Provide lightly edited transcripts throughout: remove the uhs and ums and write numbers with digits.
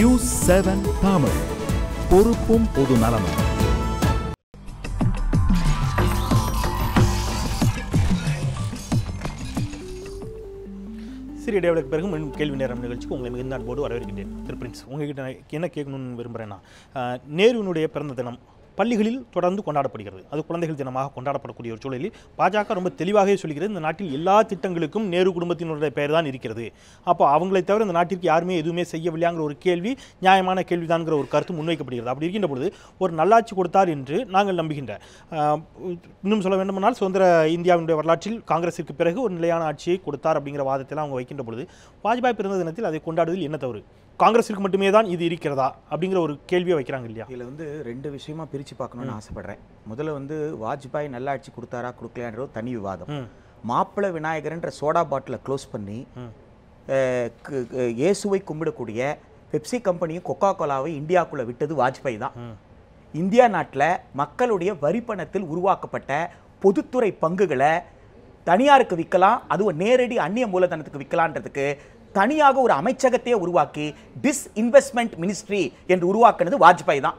News 7 Tamil, பொறுப்பும் பொது நலமும். சிறிய இடைவெளிக்கு பிறகு மீண்டும் கேள்வி நேரம் நிகழ்ச்சிக்கு உங்களை மிகுந்த அன்போடு வரவேற்கின்றேன். திரு பிரின்ஸ், உங்ககிட்ட என்ன கேட்கணும்னு விரும்புகிறேன்னா, நேருவினுடைய பிறந்த தினம் பள்ளிகளில் தொடர்ந்து கொண்டாடப்படுகிறது. அது குழந்தைகள் தினமாக கொண்டாடப்படக்கூடிய ஒரு சூழலில் பாஜக ரொம்ப தெளிவாகவே சொல்கிறது, இந்த நாட்டில் எல்லா திட்டங்களுக்கும் நேரு குடும்பத்தினுடைய பெயர் தான் இருக்கிறது. அப்போ அவங்களை தவிர இந்த நாட்டிற்கு யாருமே எதுவுமே செய்யவில்லையாங்கிற ஒரு கேள்வி நியாயமான கேள்விதான்கிற ஒரு கருத்து முன்வைக்கப்படுகிறது. அப்படி இருக்கின்ற பொழுது ஒரு நல்லாட்சி கொடுத்தார் என்று நாங்கள் நம்புகின்ற, இன்னும் சொல்ல வேண்டுமானால் சுதந்திர இந்தியாவினுடைய வரலாற்றில் காங்கிரஸிற்கு பிறகு ஒரு நிலையான ஆட்சியை கொடுத்தார் அப்படிங்கிற வாதத்தில் அவங்க வைக்கின்ற பொழுது வாஜ்பாய் பிறந்த தினத்தில் அதை கொண்டாடுவதில் என்ன தவறு? காங்கிரஸிற்கு மட்டுமே தான் இது இருக்கிறதா அப்படிங்கிற ஒரு கேள்வியை வைக்கிறாங்க இல்லையா? இதில் வந்து ரெண்டு விஷயமா பிரித்து பார்க்கணும்னு ஆசைப்படுறேன். முதல்ல வாஜ்பாய் நல்லாட்சி கொடுத்தாரா கொடுக்கலையான்ற ஒரு தனி விவாதம். மாப்பிள்ளை விநாயகர்ன்ற சோடா பாட்டிலை க்ளோஸ் பண்ணி இயேசுவை கும்பிடக்கூடிய பெப்சி கம்பெனியும் கொக்கா கோலாவை இந்தியாவுக்குள்ளே விட்டது வாஜ்பாய் தான். இந்தியா நாட்டில் மக்களுடைய வரி பணத்தில் உருவாக்கப்பட்ட பொதுத்துறை பங்குகளை தனியாருக்கு விற்கலாம், அதுவும் நேரடி அந்நிய மூலதனத்துக்கு விற்கலான்றதுக்கு தனியாக ஒரு அமைச்சகத்தையே உருவாக்கி டிஸ்இன்வெஸ்ட்மெண்ட் மினிஸ்ட்ரி என்று உருவாக்குனது வாஜ்பாய் தான்.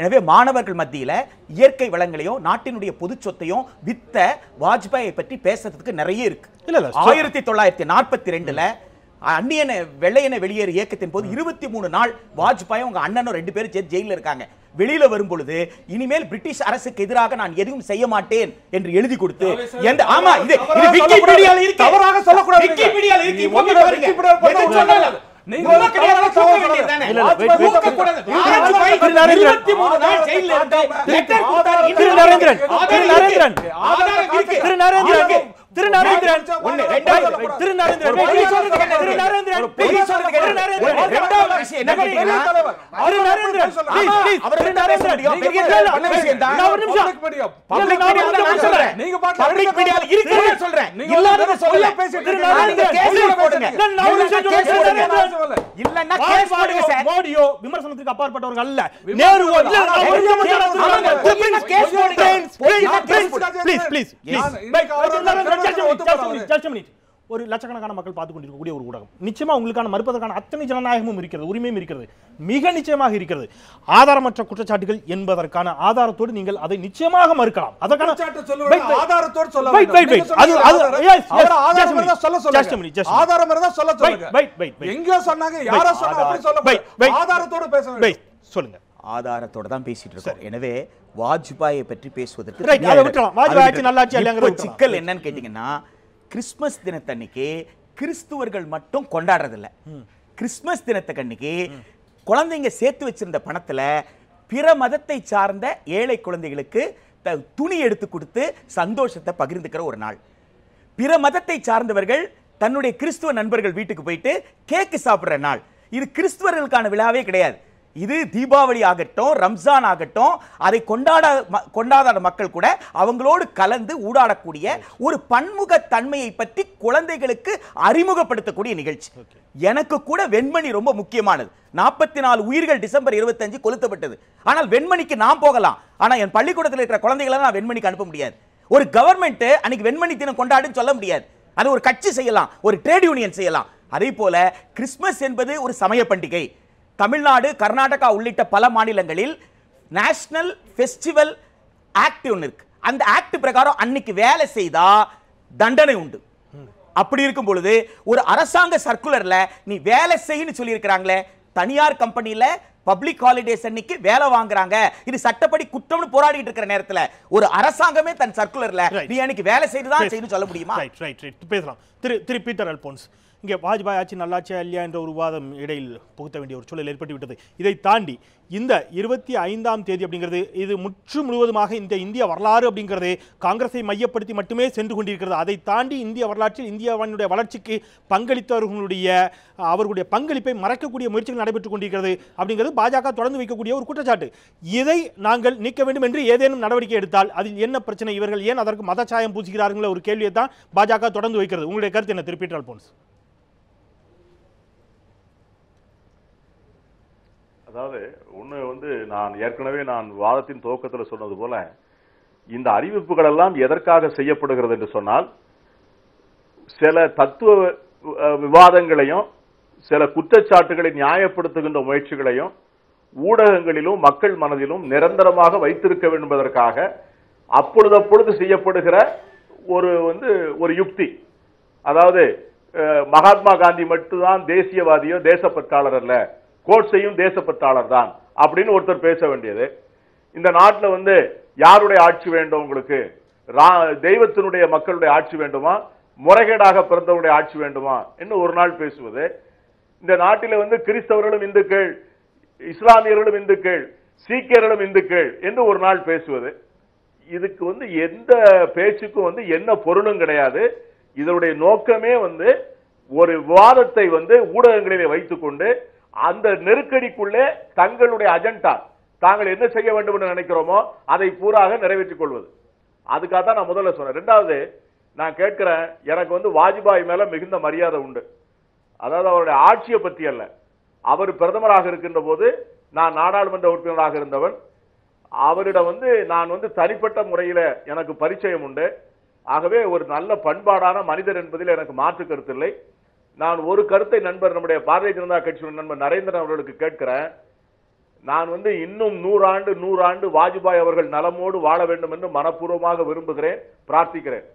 எனவே மாணவர்கள் மத்தியில் இயற்கை வளங்களையும் நாட்டினுடைய பொது சொத்தையும் வித்த வாஜ்பாயை பற்றி பேசுறதுக்கு நிறைய இருக்கு. 1942 அந்நியன வெள்ளையன வெளியேறு இயக்கத்தின் போது 23 நாள் வாஜ்பாய் உங்க அண்ணனும் 2 பேரும் சேர்த்து ஜெயிலில் இருக்காங்க. வெளியில வரும் பொழுது இனிமேல் பிரிட்டிஷ் அரசுக்கு எதிராக நான் எதுவும் செய்ய மாட்டேன் என்று எழுதி கொடுத்து ஆமா இது விக்கிபீடியால இருக்கு, தவறாக சொல்லக்கூடாது. விக்கிபீடியால இருக்கு, எது சொன்னாலும் நீங்க விமர்சனத்துக்கு அப்பாற்பட்டவர்கள் அல்ல. ஒரு லட்சக்கணக்கான மக்கள் பார்த்துக் கொண்டிருக்கக்கூடிய ஒரு ஊடகம், நிச்சயமா உங்களுக்கான மறுப்பதற்கான அத்தனை ஜனநாயகமும் இருக்கிறது, உரிமையும் இருக்கிறது, மிக நிச்சயமாக இருக்கிறது. ஆதாரமற்ற குற்றச்சாட்டுகள் என்பதற்கான ஆதாரத்தோடு நீங்கள் அதை நிச்சயமாக மறுக்கலாம். அதற்கான ஆதாரத்தோடு சொல்ல சொல்லுங்க. ஆதாரத்தோட தான் பேசிட்டு இருக்கோம். எனவே வாஜ்பாயை பற்றி பேசுவதற்கு சிக்கல் என்னன்னு கேட்டீங்கன்னா, கிறிஸ்துமஸ் தினத்தன்னைக்கு கிறிஸ்துவர்கள் மட்டும் கொண்டாடுறதில்ல. கிறிஸ்துமஸ் தினத்தன்னைக்கு குழந்தைங்க சேர்த்து வச்சிருந்த பணத்துல பிற மதத்தை சார்ந்த ஏழை குழந்தைகளுக்கு துணி எடுத்து கொடுத்து சந்தோஷத்தை பகிர்ந்துக்கிற ஒரு நாள். பிற மதத்தை சார்ந்தவர்கள் தன்னுடைய கிறிஸ்துவ நண்பர்கள் வீட்டுக்கு போயிட்டு கேக்கு சாப்பிடுற நாள். இது கிறிஸ்துவர்களுக்கான விழாவே கிடையாது. இது தீபாவளி ஆகட்டும், ரம்ஜான் ஆகட்டும், அதை கொண்டாடாத மக்கள் கூட அவங்களோடு கலந்து ஊடாடக்கூடிய ஒரு பன்முக தன்மையை பற்றி குழந்தைகளுக்கு அறிமுகப்படுத்தக்கூடிய நிகழ்ச்சி. எனக்கு கூட வெண்மணி ரொம்ப முக்கியமானது. 44 உயிர்கள் டிசம்பர் 25 கொளுத்தப்பட்டது. ஆனால் வெண்மணிக்கு நான் போகலாம், ஆனா என் பள்ளிக்கூடத்தில் இருக்கிற குழந்தைகளை நான் வெண்மணிக்கு அனுப்ப முடியாது. ஒரு கவர்மெண்ட் அன்னைக்கு வெண்மணி தினம் கொண்டாடுன்னு சொல்ல முடியாது. அது ஒரு கட்சி செய்யலாம், ஒரு ட்ரேட் யூனியன் செய்யலாம். அதே போல கிறிஸ்துமஸ் என்பது ஒரு சமய பண்டிகை. தமிழ்நாடு, கர்நாடகா உள்ளிட்ட பல மாநிலங்களில் நேஷனல் ஃபெஸ்டிவல் ஆக்ட் ஒன்று இருக்கு. அந்த ஆக்ட் பிரகாரம் அன்னைக்கு வேலை செய்தா தண்டனை உண்டு. அப்படி இருக்கும் பொழுது ஒரு அரசாங்க சர்க்குலர்ல நீ வேலை செய்யன்னு சொல்லி இருக்கிறாங்களே, தனியார் கம்பெனியில பப்ளிக் ஹாலிடேஸ் அன்னைக்கு வேலை வாங்குறாங்க, இது சட்டப்படி குற்றம்னு போராடிட்டு இருக்கிற நேரத்தில் ஒரு அரசாங்கமே தன் சர்க்குலர்ல நீ அன்னைக்கு வேலை செய்துதான் செய்யணும் சொல்ல முடியுமா? பேசலாம். திரு பீட்டர் அல்போன்ஸ், இங்கே வாஜ்பாய் ஆட்சி நல்லாட்சியா இல்லையா என்ற ஒரு விவாதம் இடையில் புகுத்த வேண்டிய ஒரு சூழல் ஏற்பட்டுவிட்டது. இதை தாண்டி இந்த 25ஆம் தேதி அப்படிங்கிறது இது முழுவதுமாக இந்த இந்திய வரலாறு அப்படிங்கிறது காங்கிரஸை மையப்படுத்தி மட்டுமே சென்று கொண்டிருக்கிறது. அதை தாண்டி இந்திய வரலாற்றில் இந்தியாவினுடைய வளர்ச்சிக்கு அவர்களுடைய பங்களிப்பை மறைக்கக்கூடிய முயற்சிகள் நடைபெற்றுக் கொண்டிருக்கிறது அப்படிங்கிறது பாஜக தொடர்ந்து வைக்கக்கூடிய ஒரு குற்றச்சாட்டு. இதை நாங்கள் நீக்க வேண்டும் என்று ஏதேனும் நடவடிக்கை எடுத்தால் அதில் என்ன பிரச்சனை? இவர்கள் ஏன் அதற்கு மதச்சாயம் பூசுகிறார்கள் ஒரு கேள்வியை தான் பாஜக தொடர்ந்து வைக்கிறது. உங்களுடைய கருத்து என்ன திரு பீட்டர் அல்போன்ஸ்? அதாவது ஒன்று நான் ஏற்கனவே வாதத்தின் துவக்கத்தில் சொன்னது போல, இந்த அறிவிப்புகள் எல்லாம் எதற்காக செய்யப்படுகிறது என்று சொன்னால், சில தத்துவ விவாதங்களையும் சில குற்றச்சாட்டுகளை நியாயப்படுத்துகின்ற முயற்சிகளையும் ஊடகங்களிலும் மக்கள் மனதிலும் நிரந்தரமாக வைத்திருக்க வேண்டும் என்பதற்காக அப்பொழுது செய்யப்படுகிற ஒரு யுக்தி. அதாவது மகாத்மா காந்தி மட்டும்தான் தேசியவாதியோ தேசப்பற்றாளர் அல்ல, கோட்சையும் தேசப்பற்றாளர் தான் அப்படின்னு ஒருத்தர் பேச வேண்டியது. இந்த நாட்டில் யாருடைய ஆட்சி வேண்டும் உங்களுக்கு? தெய்வத்தினுடைய மக்களுடைய ஆட்சி வேண்டுமா, முறைகேடாக பிறந்தவருடைய ஆட்சி வேண்டுமா என்று ஒரு நாள் பேசுவது. இந்த நாட்டில் கிறிஸ்தவர்களும் இந்துக்கள், இஸ்லாமியர்களும் இந்துக்கள், சீக்கியர்களும் இந்துக்கள் என்று ஒரு நாள் பேசுவது. இதுக்கு எந்த பேச்சுக்கும் என்ன பொருளும் கிடையாது. இதனுடைய நோக்கமே ஒரு விவாதத்தை ஊடகங்களிலே வைத்துக் கொண்டு அந்த நெருக்கடிக்குள்ளே தங்களுடைய அஜெண்டா, தாங்கள் என்ன செய்ய வேண்டும் என்று நினைக்கிறோமோ அதை பூராக நிறைவேற்றிக் கொள்வது. அதுக்காக தான் நான் முதல்ல சொன்னேன். இரண்டாவது, நான் கேட்கிறேன், எனக்கு வாஜ்பாய் மேல மிகுந்த மரியாதை உண்டு. அதாவது அவருடைய ஆட்சியை பற்றி அல்ல, அவர் பிரதமராக இருக்கின்ற போது நான் நாடாளுமன்ற உறுப்பினராக இருந்தவன். அவரிடம் நான் தனிப்பட்ட முறையில் எனக்கு பரிச்சயம் உண்டு. ஆகவே ஒரு நல்ல பண்பாடான மனிதர் என்பதில் எனக்கு மாற்று கருத்து இல்லை. நான் ஒரு கருத்தை நம்முடைய பாரதிய ஜனதா கட்சியின் நண்பர் நரேந்திரன் அவர்களுக்கு கேட்கிறேன். நான் இன்னும் 100 ஆண்டு வாஜ்பாய் அவர்கள் நலமோடு வாழ வேண்டும் என்று மனப்பூர்வமாக விரும்புகிறேன், பிரார்த்திக்கிறேன்.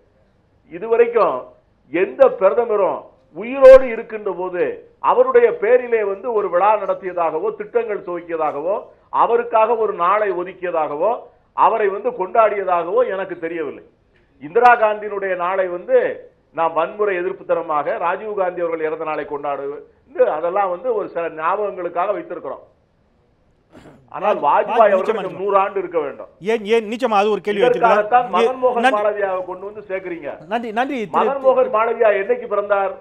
இதுவரைக்கும் எந்த பிரதமரும் உயிரோடு இருக்கின்ற போது அவருடைய பேரிலே ஒரு விழா நடத்தியதாகவோ, திட்டங்கள் துவக்கியதாகவோ, அவருக்காக ஒரு நாளை ஒதுக்கியதாகவோ, அவரை கொண்டாடியதாகவோ எனக்கு தெரியவில்லை. இந்திரா காந்தியினுடைய நாளை நாம் வன்முறை எதிர்ப்பு தரமாக ராஜீவ் காந்தி அவர்கள் இறந்த நாளை கொண்டாடுவது, அதெல்லாம் ஒரு சில ஞாபகங்களுக்காக வைத்திருக்கிறோம். ஆனால் வாஜ்பாய் அவர்கள் 100 ஆண்டு இருக்க வேண்டும். ஏன் நிச்சயமா அது ஒரு கேள்வி. மதன் மோகன் மாளவியாவை கொண்டு சேர்க்கிறீங்க. நன்றி. மதன் மோகன் மாளவியா என்னைக்கு பிறந்தார்?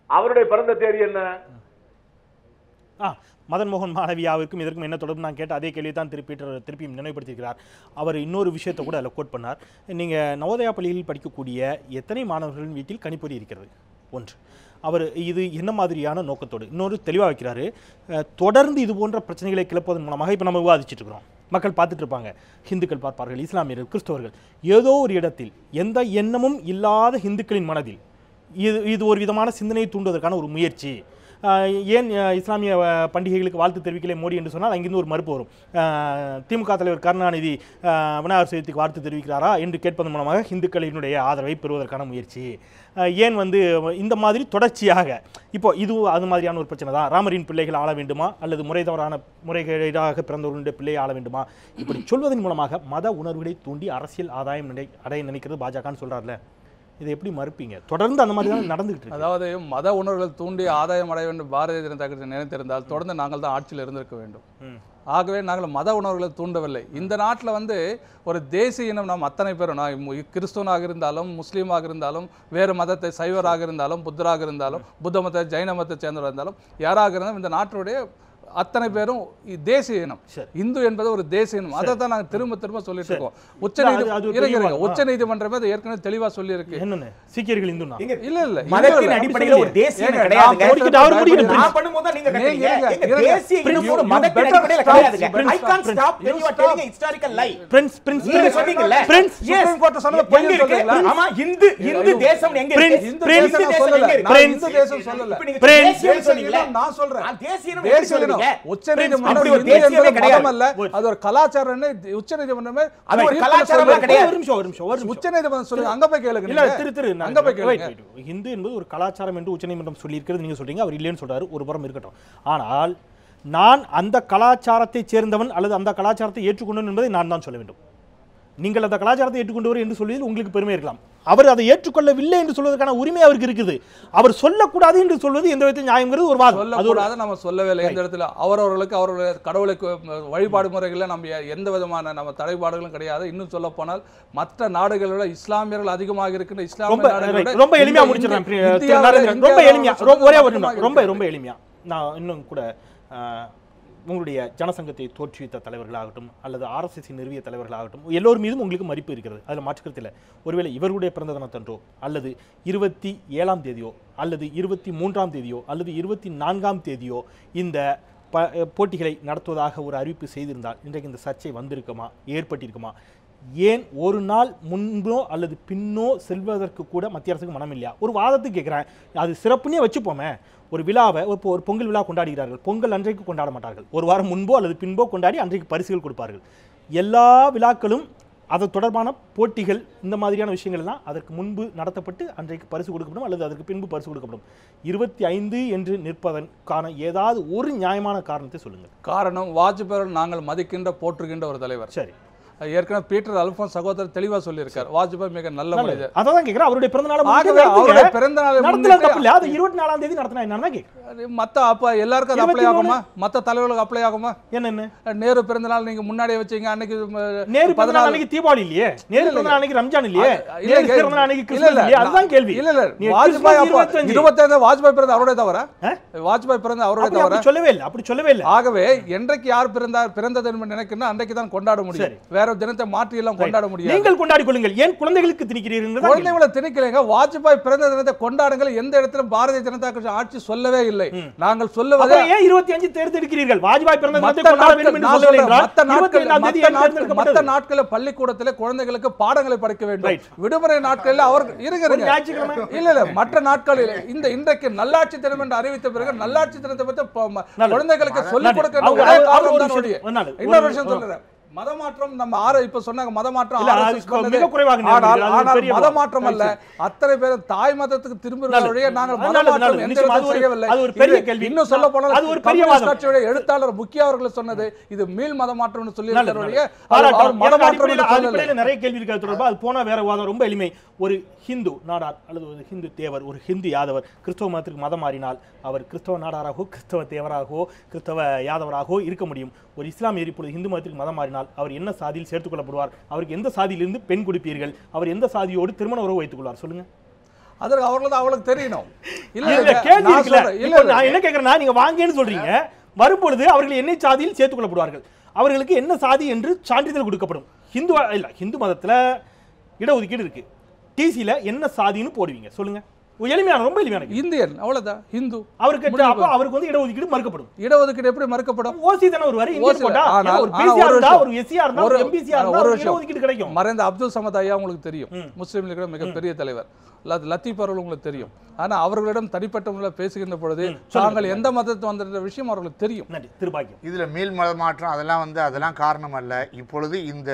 அவருடைய பிறந்த தேதி என்ன? மதன் மோகன் மாளவியாவிற்கும் இதற்கும் என்ன தொடர்பு நான் கேட்ட அதே கேள்வியை தான் திருப்பியும் நினைவுபடுத்தியிருக்கிறார். அவர் இன்னொரு விஷயத்தை கூட அதில் கோட் பண்ணார். நீங்கள் நவோதயா பள்ளியில் படிக்கக்கூடிய எத்தனை மாணவர்களின் வீட்டில் கணிப்பொறி இருக்கிறது? ஒன்று. அவர் இது என்ன மாதிரியான நோக்கத்தோடு இன்னொரு தெளிவாக வைக்கிறாரு. தொடர்ந்து இது போன்ற பிரச்சனைகளை கிளப்பதன் மூலமாக இப்போ நம்ம விவாதிச்சுட்டு இருக்கிறோம், மக்கள் பார்த்துட்டு இருப்பாங்க, ஹிந்துக்கள் பார்ப்பார்கள், இஸ்லாமியர்கள், கிறிஸ்தவர்கள், ஏதோ ஒரு இடத்தில் எந்த எண்ணமும் இல்லாத ஹிந்துக்களின் மனதில் இது ஒரு விதமான சிந்தனையை தூண்டுவதற்கான ஒரு முயற்சி. ஏன் இஸ்லாமிய பண்டிகைகளுக்கு வாழ்த்து தெரிவிக்கலை மோடி என்று சொன்னால் அங்கிருந்து ஒரு மறுப்பு வரும். திமுக தலைவர் கருணாநிதி விநாயகர் சதுர்த்திக்கு வாழ்த்து தெரிவிக்கிறாரா என்று கேட்பதன் மூலமாக இந்துக்களினுடைய ஆதரவை பெறுவதற்கான முயற்சி. ஏன் இந்த மாதிரி தொடர்ச்சியாக இப்போ இது அது மாதிரியான ஒரு பிரச்சனை தான். ராமரின் பிள்ளைகள் ஆள வேண்டுமா அல்லது முறைகேடாக பிறந்தவர்களுடைய பிள்ளையை ஆள வேண்டுமா? இப்படி சொல்வதன் மூலமாக மத உணர்வுகளை தூண்டி அரசியல் ஆதாயம் அடைய நினைக்கிறது பாஜகன்னு சொல்றாருல, இதை எப்படி மறுப்பீங்க? தொடர்ந்து அந்த மாதிரி தான் நடந்துகிட்டு இருக்கு. அதாவது மத உணர்வுகள் தூண்டி ஆதாயம் அடைய வேண்டும் பாரதிய ஜனதா கட்சி நினைத்திருந்தால் தொடர்ந்து நாங்கள் தான் ஆட்சியில் இருந்திருக்க வேண்டும். ஆகவே நாங்கள் மத உணர்வுகளை தூண்டவில்லை. இந்த நாட்டில் ஒரு தேசிய இனம் நாம் அத்தனை பேரும், நான் கிறிஸ்துவனாக இருந்தாலும், முஸ்லீமாக இருந்தாலும், வேறு மதத்தை சைவராக இருந்தாலும், புத்தராக இருந்தாலும், புத்த மதத்தை ஜைன மதத்தை சேர்ந்தவராக இருந்தாலும், யாராக இருந்தாலும் இந்த நாட்டுடைய அத்தனை பேரும் தேசிய இனம். இந்து என்பது ஒரு தேசிய இனம். அதை தான் நாங்கள் திரும்ப திரும்ப சொல்லிட்டு இருக்கோம். உச்ச நீதிமன்றமே அதை ஏற்கனவே தெளிவா சொல்லி இருக்கு. என்னன்னு சீக்கியர்கள் இந்து இல்ல இல்ல மதத்தின் அடிப்படையில் ஒரு தேசிய இனம் கிடையாது. நான் பண்ணும்போது நீங்க கேக்குறீங்க தேசிய இனம் ஒரு மதத்தின் அடிப்படையில் கிடையாதுங்க. I can't stop when you are telling a historical lie. Prince நீங்க சொன்னீங்கல்ல சுப்ரீம் கோர்ட் சொன்னது பொய் இருக்குங்களா? ஆமா, இந்து தேசம் எங்க இருக்கு? இந்து தேசம் சொல்லல. இந்து தேசம் சொல்லல. பிரின்ஸ் நான் சொல்றேன் தேசிய இனம் உச்சநீதிமன்றம் அது ஒரு கலாச்சாரம். உச்சநீதிமன்றமே உச்சநீதிமன்றம் சொல்லி அங்க போய் கேளுங்க. இந்து என்பது ஒரு கலாச்சாரம் என்று உச்சநீதிமன்றம் சொல்லி இருக்கிறது நீங்க சொல்றீங்க, அவர் இல்லைன்னு சொல்றாரு, ஒரு புறம் இருக்கட்டும். ஆனால் நான் அந்த கலாச்சாரத்தை சேர்ந்தவன் அல்லது அந்த கலாச்சாரத்தை ஏற்றுக்கொண்டவன் என்பதை நான் தான் சொல்ல வேண்டும். நீங்கள் அந்த கலாச்சாரத்தை ஏற்றுக்கொண்டவர் என்று சொல்வதில் உங்களுக்கு பெருமை இருக்கலாம். அவர் அதை ஏற்றுக்கொள்ளவில்லை என்று சொல்வதற்கான உரிமை அவருக்கு இருக்குது. அவர் சொல்லக்கூடாது என்று சொல்வது எந்த விதத்தில் நியாயங்கிறது ஒரு வாதம். சொல்லக்கூடாது நம்ம சொல்லவே இல்லை. எந்த இடத்துல அவரவர்களுக்கு அவர்களுடைய கடவுளுக்கு வழிபாடு முறைகளில் நம்ம எந்த விதமான நம்ம தடைபாடுகளும் கிடையாது. இன்னும் சொல்ல போனால் மற்ற நாடுகளோட இஸ்லாமியர்கள் அதிகமாக இருக்கின்ற இஸ்லாமிய ரொம்ப எளிமையா முடிச்சிடலாம். ரொம்ப எளிமையா நான் இன்னும் கூட உங்களுடைய ஜனசங்கத்தை தோற்றுவித்த தலைவர்களாகட்டும் அல்லது RSS நிறுவிய தலைவர்களாகட்டும் எல்லோரும் மீதும் உங்களுக்கு மதிப்பு இருக்கிறது, அதில் மாற்றுக்கருத்தில். ஒருவேளை இவர்களுடைய பிறந்த தினத்தன்றோ அல்லது 27ஆம் தேதியோ அல்லது 23ஆம் தேதியோ அல்லது 24ஆம் தேதியோ இந்த போட்டிகளை நடத்துவதாக ஒரு அறிவிப்பு செய்திருந்தால் இன்றைக்கு இந்த சர்ச்சை வந்திருக்குமா, ஏற்பட்டிருக்குமா? ஏன் ஒரு நாள் முன்போ அல்லது பின்னோ செல்வதற்கு கூட மத்திய அரசுக்கு மனம் இல்லையா? ஒரு வாதத்துக்கு கேட்குறேன், அது சிறப்புனே வச்சுப்போமே. ஒரு விழாவை இப்போ ஒரு பொங்கல் விழா கொண்டாடுகிறார்கள், பொங்கல் அன்றைக்கு கொண்டாட மாட்டார்கள், ஒரு வாரம் முன்போ அல்லது பின்போ கொண்டாடி அன்றைக்கு பரிசுகள் கொடுப்பார்கள். எல்லா விழாக்களும் அது தொடர்பான போட்டிகள் இந்த மாதிரியான விஷயங்கள் எல்லாம் அதற்கு முன்பு நடத்தப்பட்டு அன்றைக்கு பரிசு கொடுக்கப்படும் அல்லது அதற்கு பின்பு பரிசு கொடுக்கப்படும். 25 என்று நிற்பதற்கான ஏதாவது ஒரு நியாயமான காரணத்தை சொல்லுங்கள். காரணம், வாஜ்பாய் நாங்கள் மதிக்கின்ற போற்றுகின்ற ஒரு தலைவர். சரி, ஏற்கனவே பீட்டர் அல்போன்ஸ் சகோதரர் தெளிவா சொல்லியிருக்கார், வாஜ்பாய் மிக நல்ல மனிதர். அதான் கேட்கிறேன், அவருடைய பிறந்த நாள் அவருடைய பிறந்த நாளை அது 24ஆம் தேதி நடத்தினா என்னன்னா மத்த அப்ப எல்லாருக்கும் அது அப்ளை ஆகுமா? மத்த தலைவர்களுக்கு அப்ளை ஆகுமா? என்ன நேரு பிறந்த நாள் நீங்க முன்னாடியே வச்சீங்க, அன்னைக்கு நேரு பிறந்த நாள் அன்னைக்கு தீபாவளி இல்லையே, நேரு பிறந்த நாள் அன்னைக்கு ரம்ஜான் இல்லையே, நேரு பிறந்த நாள் அன்னைக்கு கிறிஸ்மஸ் இல்லையே, அதுதான் கேள்வி. இல்ல வாஜ்பாய் 25 வாஜ்பாய் பிறந்த அவரோட தவிர, வாஜ்பாய் பிறந்த அவரோட தவிர அப்படி சொல்லவே இல்லை. ஆகவே என்றைக்கு யார் பிறந்தது என்று நினைக்கிறேன் அன்றைக்கு தான் கொண்டாட முடியும், வேற தினத்தை மாற்றி எல்லாம் கொண்டாட முடியாது. நீங்கள் கொண்டாடிக் கொள்ளுங்கள், ஏன் குழந்தைகளுக்கு திணிக்கிறீர்கள்? குழந்தைகளை திணிக்கலைங்க, வாஜ்பாய் பிறந்த தினத்தை கொண்டாடுங்கள். எந்த இடத்திலும் பாரதிய ஜனதா கட்சி ஆட்சி சொல்லவே இல்லை. நாங்கள் சொல்லுவது ஏன் 25 தேர்ந்தெடுக்கிறீர்கள்? வாஜ்பாய் பிறந்த தினத்தை கொண்டாட வேண்டும் என்று சொல்லவில்லை என்றால் மற்ற நாட்களில் பள்ளிக்கூடத்தில் குழந்தைகளுக்கு பாடங்களை படிக்க வேண்டும், விடுமுறை நாட்களில் அவர்கள் இல்ல மற்ற நாட்களில் இன்றைக்கு நல்லாட்சி தினம் என்று அறிவித்த பிறகு நல்லாட்சி தினத்தை பற்றி குழந்தைகளுக்கு சொல்லிக் கொடுக்க. இன்னொரு விஷயம் சொல்றேன், மதமாற்றம் நம்ம இப்ப சொன்னாங்க, மதமாற்றம் மதமாற்றம் அல்ல, அத்தனை பேரும் தாய் மதத்துக்கு திரும்புவதை நாங்கள் மதமாற்றம் எந்த செய்யவில்லை. இன்னும் சொல்ல போனால் அது ஒரு பெரிய கட்சியுடைய எழுத்தாளர் முக்கிய அவர்கள் சொன்னது இது மீள் மதமாற்றம் சொல்லி நிறைய கேள்வி இருக்கிறது தொடர்பா. அது போனா வேற வாதம் ரொம்ப எளிமை. ஒரு ஹிந்து நாடார் அல்லது ஒரு ஹிந்து தேவர், ஒரு ஹிந்து யாதவர் கிறிஸ்தவ மதத்திற்கு மதம் மாறினால் அவர் கிறிஸ்தவ நாடாராகவோ கிறிஸ்தவ தேவராகவோ கிறிஸ்தவ யாதவராகவோ இருக்க முடியும். ஒரு இஸ்லாமியர் இப்பொழுது ஹிந்து மதத்திற்கு மதம் மாறினால் அவர் என்ன சாதியில் சேர்த்துக் கொள்ளப்படுவார்? அவருக்கு எந்த சாதியிலிருந்து பெண் கொடுப்பீர்கள்? அவர் எந்த சாதியோடு திருமண உறவு வைத்துக் கொள்வார்? சொல்லுங்க. அதற்கு அவர்களுக்கு தெரியணும். நான் என்ன கேட்கிறேன்னா, நீங்க வாங்கன்னு சொல்றீங்க, வரும்பொழுது அவர்கள் என்ன சாதியில் சேர்த்துக் கொள்ளப்படுவார்கள்? அவர்களுக்கு என்ன சாதி என்று சான்றிதழ் கொடுக்கப்படும். ஹிந்து மதத்துல இடஒதுக்கீடு இருக்கு, டிசில என்ன சாதின்னு போடுவீங்க? சொல்லுங்க. எளிமையான, ரொம்ப எளிமையான. இந்தியன் அவ்வளவுதான், ஹிந்து. அவருக்கு வந்து இடஒதுக்கீடு மறுக்கப்படும். இடஒதுக்கீடு எப்படி மறுக்கப்படும்? ஓசி தான ஒரு வரி இந்தியன் போட்டா, ஒரு பிசிஆர் இருந்தா, ஒரு எஸ்சிஆர் இருந்தா, ஒரு எம்பிசிஆர் இருந்தா இடஒதுக்கீடு கிடைக்கும். மறைந்த அப்துல் சமத் ஐயா உங்களுக்கு தெரியும், முஸ்லிம் லீக் மிகப்பெரிய தலைவர். லத்தீப் அவர்கள் உங்களுக்கு தெரியும். ஆனா அவர்களிடம் தனிப்பட்ட முறையில் பேசுகின்ற பொழுது தாங்கள் எந்த மதத்தை வந்த விஷயம் அவர்களுக்கு தெரியும். திருப்பாக்கியம். இதுல மீள் மதமாற்றம் அதெல்லாம் காரணம் அல்ல. இப்பொழுது இந்த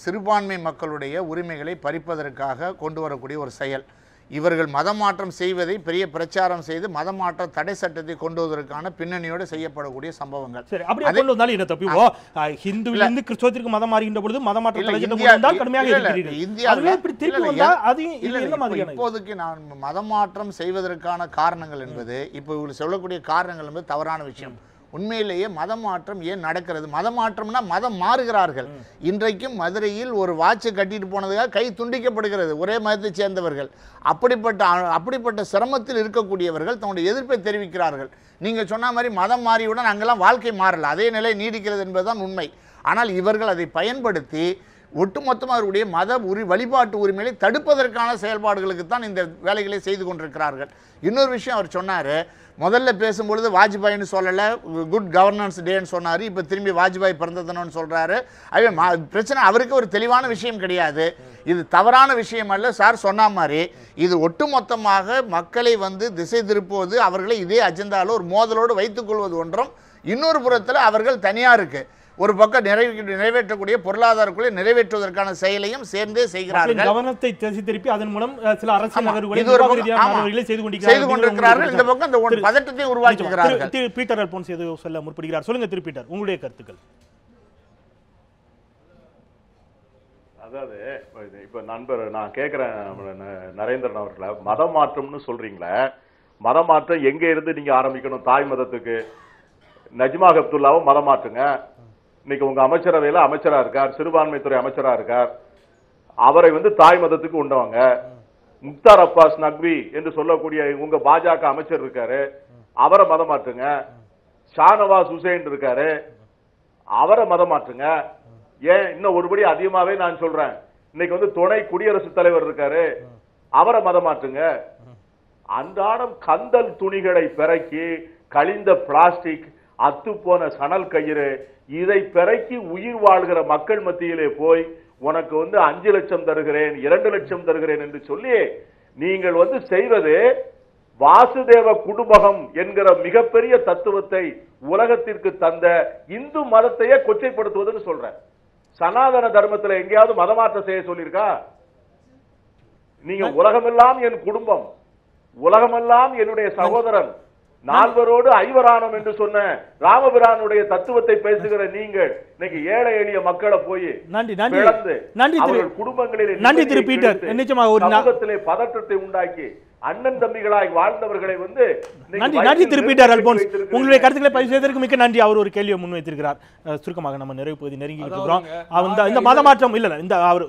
சிறுபான்மை மக்களுடைய உரிமைகளை பறிப்பதற்காக கொண்டு வரக்கூடிய ஒரு செயல். இவர்கள் மதமாற்றம் செய்வதை பெரிய பிரச்சாரம் செய்து மதமாற்ற தடை சட்டத்தை கொண்டு வருவதற்கான பின்னணியோடு செய்யப்படக்கூடிய சம்பவங்கள். சரி, அப்படி கொண்டு வந்தாலும் என்ன தப்பு? ஹிந்துவிலிருந்து கிறிஸ்தவத்திற்கு மதம் மாறுகின்ற பொழுது மதமாற்றம் தடை சட்டம் கொண்டு வந்தால் கடுமையாக இருக்கிறீர்கள். இந்தியாவில் இப்படி திருப்பி வந்தா அது என்ன மாதிரியான? இப்போதைக்கு நான் மதமாற்றம் செய்வதற்கான காரணங்கள் என்பது இப்போ இவர்கள் சொல்லக்கூடிய காரணங்கள் என்பது தவறான விஷயம். உண்மையிலேயே மதமாற்றம் ஏன் நடக்கிறது? மதமாற்றம்னா மதம் மாறுகிறார்கள். இன்றைக்கும் மதுரையில் ஒரு வாட்சை கட்டிட்டு போனதுக்காக கை துண்டிக்கப்படுகிறது ஒரே மதத்தை சேர்ந்தவர்கள். அப்படிப்பட்ட சிரமத்தில் இருக்கக்கூடியவர்கள் தன்னுடைய எதிர்ப்பை தெரிவிக்கிறார்கள். நீங்கள் சொன்ன மாதிரி மதம் மாறியுடன் அங்கெல்லாம் வாழ்க்கை மாறல, அதே நிலை நீடிக்கிறது என்பதுதான் உண்மை. ஆனால் இவர்கள் அதை பயன்படுத்தி ஒட்டுமொத்தமாக அவருடைய வழிபாட்டு உரிமைகளை தடுப்பதற்கான செயல்பாடுகளுக்கு தான் இந்த வேலைகளை செய்து கொண்டிருக்கிறார்கள். இன்னொரு விஷயம் அவர் சொன்னார், முதல்ல பேசும்பொழுது வாஜ்பாயின்னு சொல்லலை, குட் கவர்னன்ஸ் டேன்னு சொன்னார். இப்போ திரும்பி வாஜ்பாய் பிறந்த தினம்னு சொல்கிறாரு. பிரச்சனை அவருக்கு ஒரு தெளிவான விஷயம் கிடையாது. இது தவறான விஷயம் அல்ல. சார் சொன்ன மாதிரி இது ஒட்டுமொத்தமாக மக்களை திசை திருப்புவது, அவர்களை இதே அஜெண்டாவில் ஒரு மோதலோடு வைத்துக் கொள்வது ஒன்றும், இன்னொரு புறத்தில் அவர்கள் தனியாருக்கு ஒரு பக்கம் நிறைவேற்றக்கூடிய பொருளாதாரக்குள்ளே நிறைவேற்றுவதற்கான செயலையும் சேர்ந்தே செய்கிறார்கள். கவனத்தை திசை திருப்பி அதன் மூலம் சில அரசியல் நகர்வுகளை செய்து கொண்டிருக்கிறார்கள். இந்த பக்கம் இந்த பதட்டத்தை உருவாக்குகிறார்கள். பீட்டர் அல்போன்ஸ் ஏதோ சொல்ல முற்படுகிறார். சொல்லுங்க திரு பீட்டர், உங்களுடைய கருத்துக்கள். அதாவது இப்ப நண்பர் நான் கேட்கிறேன் நரேந்திரன் அவர்களை, மதம் மாற்றம்னு சொல்றீங்களே, மதம் மாற்றம் எங்க இருந்து நீங்க ஆரம்பிக்கணும்? தாய் மதத்துக்கு நஜ்மா ஹெப்துல்லாவும் மதம் மாற்றுங்க. இன்னைக்கு உங்க அமைச்சரவையில அமைச்சரா இருக்கார், சிறுபான்மைத்துறை அமைச்சரா இருக்கார், அவரை தாய் மதத்துக்கு உண்டவங்க. முக்தார் அப்பாஸ் நக்வி என்று சொல்லக்கூடிய உங்க பாஜக அமைச்சர் இருக்காரு, அவரை மதம் மாற்றுங்க. ஷானவாஸ் ஹுசைன் இருக்காரு, அவரை மதம் மாற்றுங்க. ஏன் இன்னும் ஒருபடி அதிகமாவே நான் சொல்றேன், இன்னைக்கு துணை குடியரசுத் தலைவர் இருக்காரு, அவரை மதம் மாற்றுங்க. அன்றாடம் கந்தல் துணிகளை பெருக்கி, கழிந்த பிளாஸ்டிக், அத்து போன சணல் கயிறு, இதை பெருக்கி உயிர் வாழ்கிற மக்கள் மத்தியிலே போய் உனக்கு வந்து 5 லட்சம் தருகிறேன் 2 லட்சம் தருகிறேன் என்று சொல்லி நீங்கள் வந்து செய்வது வாசுதேவ குடும்பகம் என்கிற மிகப்பெரிய தத்துவத்தை உலகத்திற்கு தந்த இந்து மதத்தையே கொச்சைப்படுத்துவதுன்னு சொல்றேன். சனாதன தர்மத்துல எங்கேயாவது மதமாற்றம் செய்ய சொல்லியிருக்கா? நீங்க உலகமெல்லாம் என் குடும்பம், உலகமெல்லாம் என்னுடைய சகோதரன், நால்வரோடு ஐவரானோம் என்று சொன்ன ராமபிரானுடைய தத்துவத்தை பேசுகிற நீங்கள் இன்னைக்கு ஏழை எளிய மக்களை போய் குடும்பங்களில் நிச்சயமாக ஒரு சமூகத்திலே பதற்றத்தை உண்டாக்கி அண்ணன் தம்பிகளாய் வாழ்ந்தவர்களை வந்து நன்றி திருப்பிட்டார் அல்போன்ஸ். உங்களுடைய கருத்துக்களை பதிவு செய்வதற்கு மிக்க நன்றி. அவர் ஒரு கேள்வியை முன்வைத்திருக்கிறார். சுருக்கமாக நம்ம நிறைவு பகுதி நெருங்கிட்டு இருக்கிறோம். இந்த மதமாற்றம் இல்ல இந்த அவர்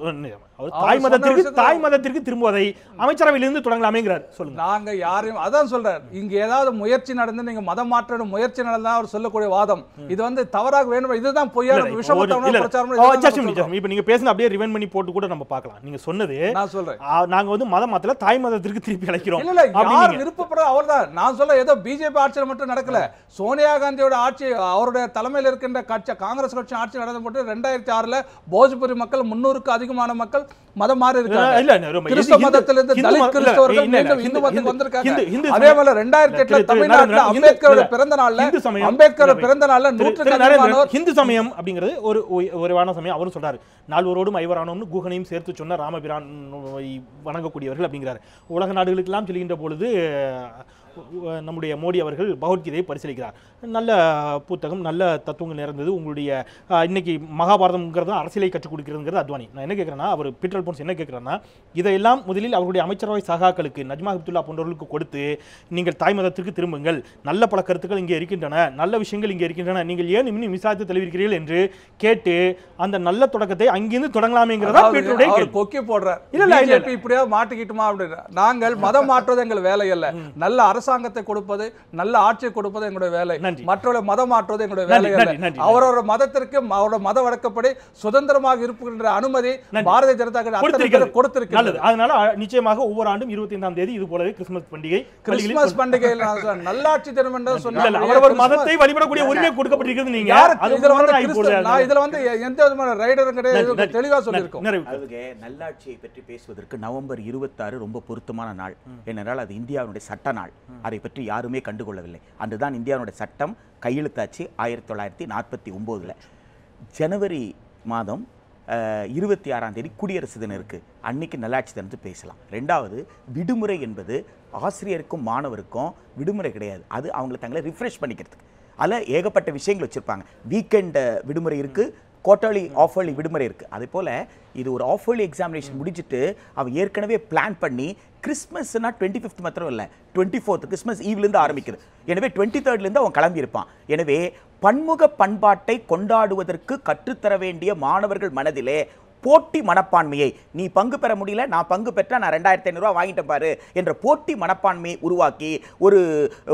தாய் மதத்திற்கு திரும்புவதை அமைச்சரவையிலிருந்து தொடங்கலாமேங்கிறார். சொல்லுங்க. நாங்க யாரையும் அதான் சொல்றார். இங்க ஏதாவது முயற்சி நடந்து நீங்க மதம் மாற்ற முயற்சி நடந்தா அவர் சொல்லக்கூடிய வாதம் இது வந்து தவறாக வேண்டும். இதுதான் பொய்யான விஷமத்தமான பிரச்சாரம். இப்ப நீங்க பேசுன அப்படியே ரிவைண்ட் பண்ணி போட்டு கூட நம்ம பார்க்கலாம். நீங்க சொன்னது நான் சொல்றேன், நாங்க வந்து மதம் மாத்தல தாய் மதத்திற்கு திருப்பி அழைக்கிறோம். இல்ல யார் விருப்பப்படுற அவர்தான். நான் சொல்ல ஏதோ பிஜேபி ஆட்சியில் மட்டும் நடக்கல. சோனியா காந்தியோட ஆட்சி, அவருடைய தலைமையில் இருக்கின்ற கட்சி காங்கிரஸ் கட்சி ஆட்சி நடந்த போட்டு 2006 போஜ்புரி மக்கள் 300க்கு அதிகமான மக்கள் மதம் மாறி இருக்காங்க. கிறிஸ்தவ மதத்திலிருந்து தலித் கிறிஸ்தவர்கள் மீண்டும் இந்து மதத்துக்கு வந்திருக்காங்க. அதே போல 2008 தமிழ்நாட்டில் அம்பேத்கரோட பிறந்த நாள்ல 100 இந்து சமயம் அப்படிங்கிறது ஒரு ஒருவான சமயம். அவரும் சொல்றாரு, நால்வரோடும் ஐவரானோம்னு குகனையும் சேர்த்து சொன்ன ராமபிரான் வணங்கக்கூடியவர்கள் அப்படிங்கிறார். உலக நாடுகளுக்கெல்லாம் சொல்கின்ற பொழுது நம்முடைய மோடி அவர்கள் பகவத்கீதையை பரிசீலிக்கிறார். நல்ல புத்தகம், நல்ல தத்துவங்கள் நிறைந்தது. உங்களுடைய இன்னைக்கு மகாபாரதம்ங்கிறது அரசியலை கற்றுக் கொடுக்கிறதுங்கிறது அத்வானி. நான் என்ன கேட்குறேன்னா, அவர் பீட்டர் அல்போன்ஸ் என்ன கேட்குறேன்னா, இதையெல்லாம் முதலில் அவருடைய அமைச்சரவை சகாக்களுக்கு நஜ்மா ஹெப்துல்லா போன்றவர்களுக்கு கொடுத்து நீங்கள் தாய் மதத்திற்கு திரும்புங்கள், நல்ல பல கருத்துக்கள் இங்கே இருக்கின்றன, நல்ல விஷயங்கள் இங்கே இருக்கின்றன, நீங்கள் ஏன் இன்னும் விசாரித்து தெளிவிக்கிறீர்கள் என்று கேட்டு அந்த நல்ல தொடக்கத்தை அங்கிருந்து தொடங்கலாமேங்கிறதா பீட்டருடைய கொக்கி போடுறார். இல்ல இப்படியா மாட்டிக்கிட்டுமா அப்படின்னா, நாங்கள் மதம் மாற்றுவது எங்கள் வேலை அல்ல. நல்ல அரசாங்கத்தை கொடுப்பது, நல்ல ஆட்சியை கொடுப்பது எங்களுடைய வேலை. மற்றவர்களை மதம் மாற்றுவது எங்களுடைய வேலை அல்ல. அவரோட மதத்திற்கு அவரோட மத வழக்கப்படி சுதந்திரமாக இருக்கின்ற அனுமதி பாரதிய ஜனதா கட்சி கொடுத்திருக்கிறது. அதனால நிச்சயமாக ஒவ்வொரு ஆண்டும் 25ஆம் தேதி இது போலவே கிறிஸ்துமஸ் பண்டிகை, கிறிஸ்துமஸ் பண்டிகை நல்லாட்சி தினம் என்று சொன்னாங்க. அவரவர் மதத்தை வழிபடக்கூடிய உரிமை கொடுக்கப்பட்டிருக்கிறது. நீங்க இதுல வந்து எந்த விதமான ரைடரும் கிடையாது, தெளிவா சொல்லியிருக்கோம். நல்லாட்சியை பற்றி பேசுவதற்கு நவம்பர் 26 ரொம்ப பொருத்தமான நாள். ஏனென்றால் அது இந்தியாவுடைய சட்ட நாள். அதை பற்றி யாருமே கண்டுகொள்ளவில்லை. அன்றுதான் இந்தியாவுடைய சட்டம் கையெழுத்தாச்சு 1949. ஜனவரி மாதம் 26ஆம் தேதி குடியரசு தினம் இருக்கு. அன்னைக்கு நல்லாட்சி தினத்து பேசலாம். ரெண்டாவது, விடுமுறை என்பது ஆசிரியருக்கும் மாணவருக்கும் விடுமுறை கிடையாது. அது அவங்களை தங்களை ரிஃப்ரெஷ் பண்ணிக்கிறதுக்கு. அதில் ஏகப்பட்ட விஷயங்கள் வச்சிருப்பாங்க. வீக்கெண்ட் விடுமுறை இருக்கு, குவார்டர்லி ஆஃபர்லி விடுமுறை இருக்குது. அதே போல் இது ஒரு ஆஃபர்லி எக்ஸாமினேஷன் முடிச்சுட்டு அவன் ஏற்கனவே பிளான் பண்ணி கிறிஸ்மஸ்னா 25th மாத்திரம் இல்லை, 24th கிறிஸ்மஸ் ஈவ்லேருந்து ஆரம்பிக்குது. எனவே 23லேருந்து அவன் கிளம்பியிருப்பான். எனவே பன்முக பண்பாட்டை கொண்டாடுவதற்கு கற்றுத்தர வேண்டிய மாணவர்கள் மனதிலே போட்டி மனப்பான்மையை, நீ பங்கு பெற முடியல, நான் பங்கு பெற்றா நான் 2500 ரூபா வாங்கிட்டேன் பாரு என்ற போட்டி மனப்பான்மையை உருவாக்கி ஒரு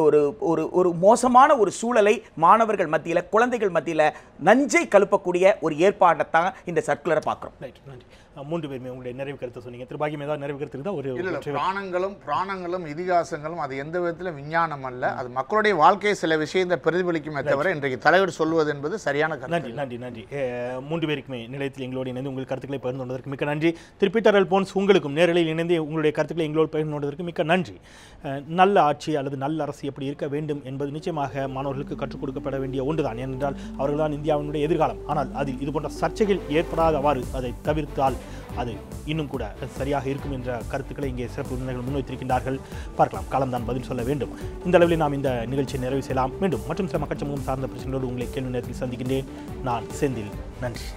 ஒரு ஒரு மோசமான ஒரு சூழலை மாணவர்கள் மத்தியில், குழந்தைகள் மத்தியில் நஞ்சை கலப்பக்கூடிய ஒரு ஏற்பாட்டைத்தான் இந்த சர்க்குலரை பார்க்குறோம். மூன்று பேருமே உங்களுடைய நிறைவு கருத்தை சொன்னீங்க. திருபாகியம் ஏதாவது நிறைவு கருத்து தான்? ஒரு பிராணங்களும் இதிகாசங்களும் அது எந்த விதத்தில் விஞ்ஞானம் அல்ல, அது மக்களுடைய வாழ்க்கையை சில விஷயத்தை பிரதிபலிக்குமே தவிர இன்றைக்கு தலைவர் சொல்வது என்பது சரியான கருத்து. நன்றி நன்றி நன்றி. மூன்று பேருக்குமே நிலையத்தில் எங்களோடு இணைந்து உங்கள் கருத்துக்களை பகிர்ந்து கொண்டதற்கு மிக்க நன்றி. திரு பீட்டர் அல்போன்ஸ், உங்களுக்கும் நேரலையில் இணைந்து உங்களுடைய கருத்துக்களை எங்களோடு பகிர்ந்து கொண்டதற்கு மிக்க நன்றி. நல்ல ஆட்சி அல்லது நல்ல அரசு எப்படி இருக்க வேண்டும் என்பது நிச்சயமாக மாணவர்களுக்கு கற்றுக் கொடுக்கப்பட வேண்டிய ஒன்றுதான். ஏனென்றால் அவர்கள்தான் இந்தியாவினுடைய எதிர்காலம். ஆனால் அதில் இது போன்ற சர்ச்சைகள் ஏற்படாதவாறு அதை தவிர்த்தால் அது இன்னும் கூட சரியாக இருக்கும் என்ற கருத்துக்களை இங்கே சிறப்பு விருந்தினர்கள் முன்வைத்திருக்கின்றார்கள். பார்க்கலாம், காலம்தான் பதில் சொல்ல வேண்டும். இந்த அளவில் நாம் இந்த நிகழ்ச்சியை நிறைவு செய்யலாம். மீண்டும் மற்றும் சில மக்கள் சமூகம் சார்ந்த பிரச்சனைகளோடு உங்களை கேள்வி நேரத்தில் சந்திக்கின்றேன். நான் செந்தில். நன்றி.